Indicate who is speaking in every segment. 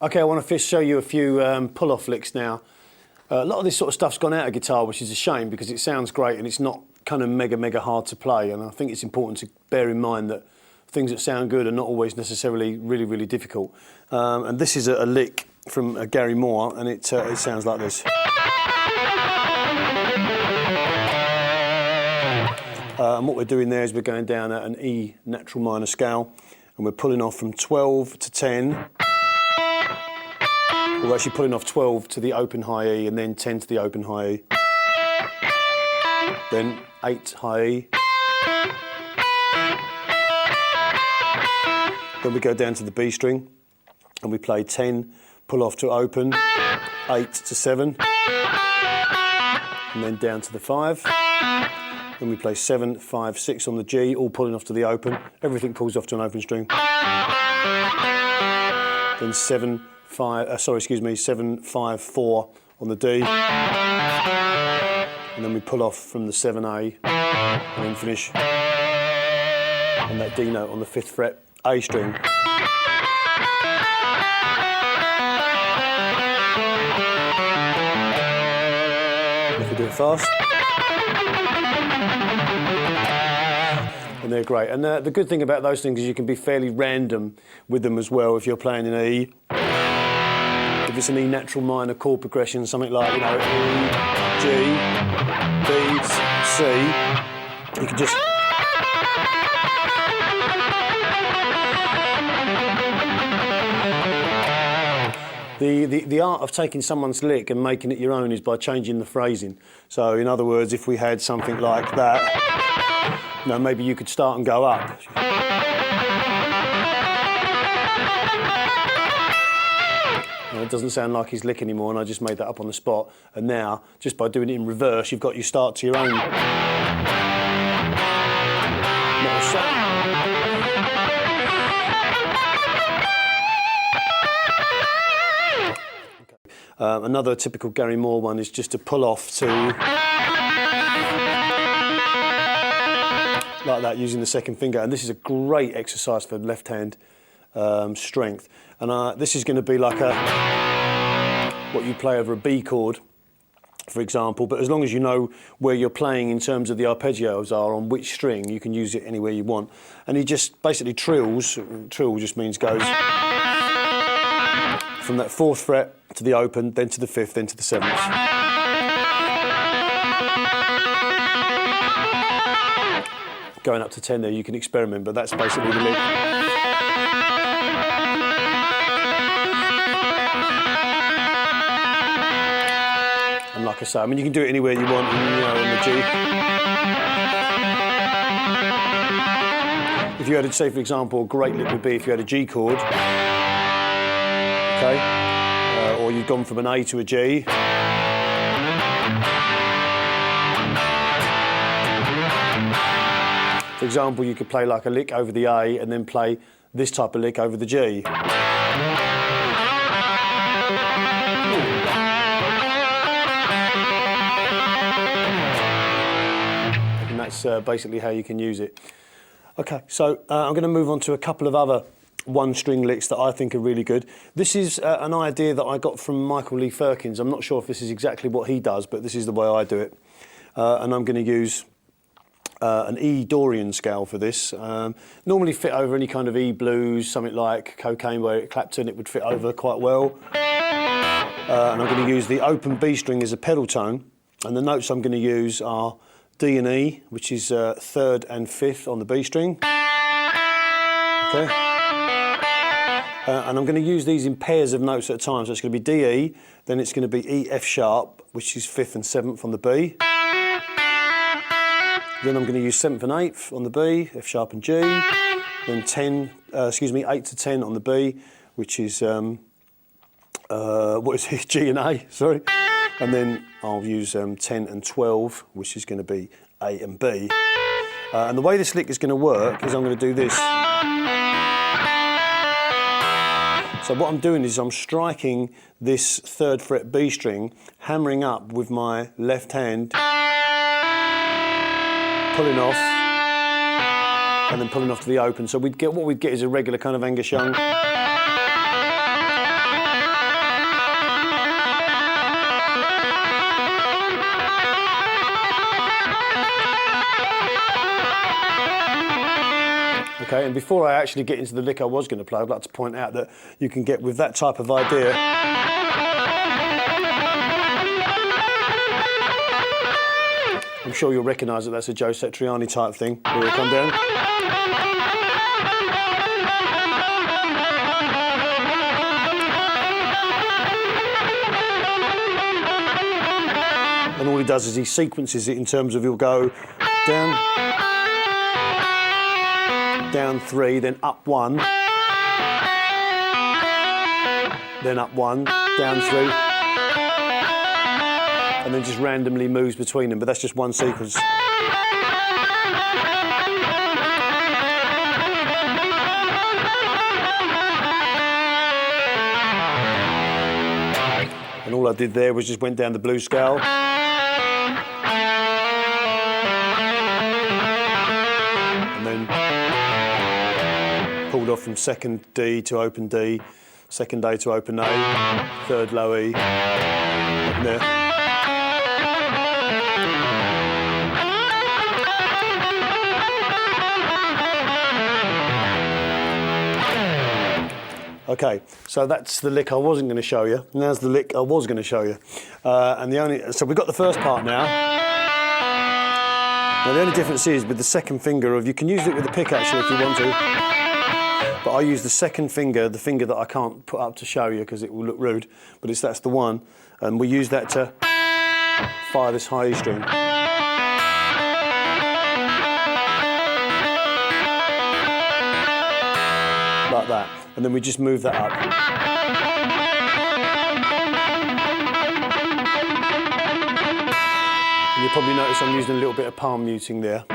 Speaker 1: Okay, I want to show you a few pull-off licks now. A lot of this sort of stuff's gone out of guitar, which is a shame because it sounds great and it's not kind of mega hard to play. And I think it's important to bear in mind that things that sound good are not always necessarily really difficult. And this is a lick from Gary Moore, and it sounds like this. And what we're doing there is we're going down at an E natural minor scale, and we're pulling off from 12 to 10. We're actually pulling off 12 to the open high E, and then 10 to the open high E. Then 8 high E. Then we go down to the B string, and we play 10, pull off to open, 8 to 7, and then down to the 5. Then we play 7, 5, 6 on the G, all pulling off to the open. Everything pulls off to an open string. Then 7, 5, 4 on the D. And then we pull off from the 7A and then finish on that D note on the 5th fret, A string. If we do it fast. And they're great. And the good thing about those things is you can be fairly random with them as well if you're playing in E. If it's an E natural minor chord progression, something like, you know, E, G, B, C, you can just... The art of taking someone's lick and making it your own is by changing the phrasing. So, in other words, if we had something like that, you know, maybe you could start and go up. It doesn't sound like his lick anymore, and I just made that up on the spot. And now, just by doing it in reverse, you've got your start to your own. Another typical Gary Moore one is just to pull off to like that using the second finger, and this is a great exercise for left hand strength. And this is going to be like what you play over a B chord, for example, but as long as you know where you're playing in terms of the arpeggios are on which string, you can use it anywhere you want. And he just basically trills. Trill just means goes from that 4th fret to the open, then to the 5th, then to the 7th. Going up to 10 there, you can experiment, but that's basically the lick. And like I say, I mean, you can do it anywhere you want, you know, on the G. If you had to say, for example, a great lick would be if you had a G chord, okay, or you've gone from an A to a G. For example, you could play like a lick over the A and then play this type of lick over the G. And that's basically how you can use it. Okay, so I'm going to move on to a couple of other one-string licks that I think are really good. This is an idea that I got from Michael Lee Firkins. I'm not sure if this is exactly what he does, but this is the way I do it. And I'm going to use an E Dorian scale for this. Normally fit over any kind of E blues, something like Cocaine by Eric Clapton, it would fit over quite well. And I'm going to use the open B string as a pedal tone, and the notes I'm going to use are D and E, which is 3rd and 5th on the B string. Okay. And I'm going to use these in pairs of notes at a time, so it's going to be D, E, then it's going to be E, F sharp, which is 5th and 7th on the B. Then I'm going to use 7th and 8th on the B, F sharp and G. Then 8 to 10 on the B, which is, G and A, sorry. And then I'll use 10 and 12, which is going to be A and B. And the way this lick is going to work is I'm going to do this. So what I'm doing is I'm striking this 3rd fret B string, hammering up with my left hand, pulling off, and then pulling off to the open. So what we'd get is a regular kind of Angus Young. Okay, and before I actually get into the lick I was going to play, I'd like to point out that you can get with that type of idea. I'm sure you'll recognise that that's a Joe Satriani type thing. Will it come down? And all he does is he sequences it in terms of he'll go down, down 3, then up 1, then up 1, down 3, and then just randomly moves between them, but that's just one sequence. And all I did there was just went down the blues scale. And then pulled off from second D to open D, second A to open A, third low E, up there. Okay, so that's the lick I wasn't going to show you. Now's the lick I was going to show you. So we've got the first part now. Now the only difference is with the second finger you can use it with the pick actually if you want to. But I use the second finger, the finger that I can't put up to show you because it will look rude, but that's the one. And we use that to fire this high E string. Like that. And then we just move that up. And you'll probably notice I'm using a little bit of palm muting there.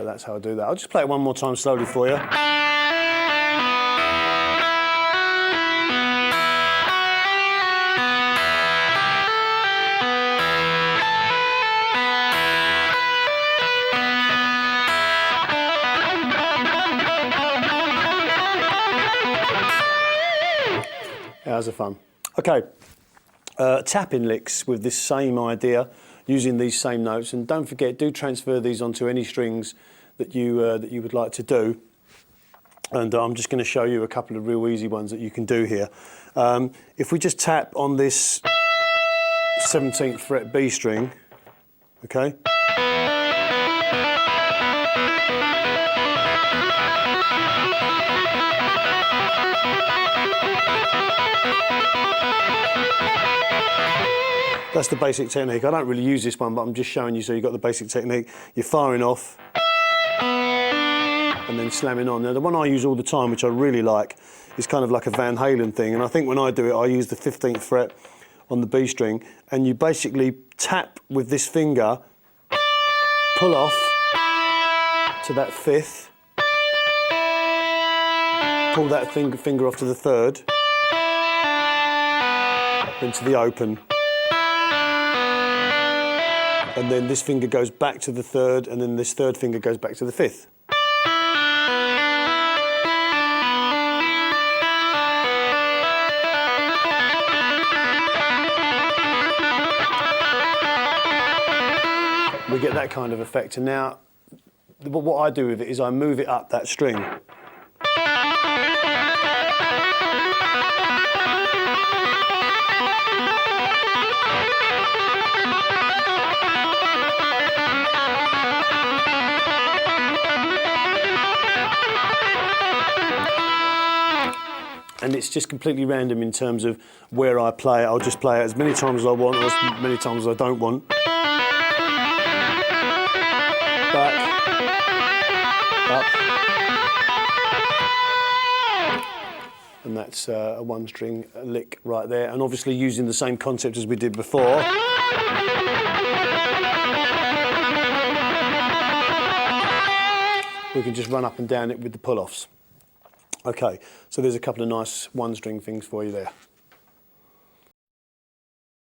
Speaker 1: That's how I do that. I'll just play it one more time slowly for you. How's it fun? Okay, tapping licks with this same idea, using these same notes, and don't forget, do transfer these onto any strings that you would like to do. And I'm just going to show you a couple of real easy ones that you can do here. If we just tap on this 17th fret B string, okay? That's the basic technique. I don't really use this one, but I'm just showing you so you've got the basic technique. You're firing off and then slamming on. Now, the one I use all the time, which I really like, is kind of like a Van Halen thing. And I think when I do it, I use the 15th fret on the B string, and you basically tap with this finger, pull off to that 5th, pull that finger off to the 3rd, then to the open. And then this finger goes back to the 3rd, and then this 3rd finger goes back to the 5th. We get that kind of effect. And now, what I do with it is I move it up that string. And it's just completely random in terms of where I play it. I'll just play it as many times as I want or as many times as I don't want. Back, up. And that's a one string lick right there. And obviously using the same concept as we did before. We can just run up and down it with the pull-offs. Okay, so there's a couple of nice one-string things for you there.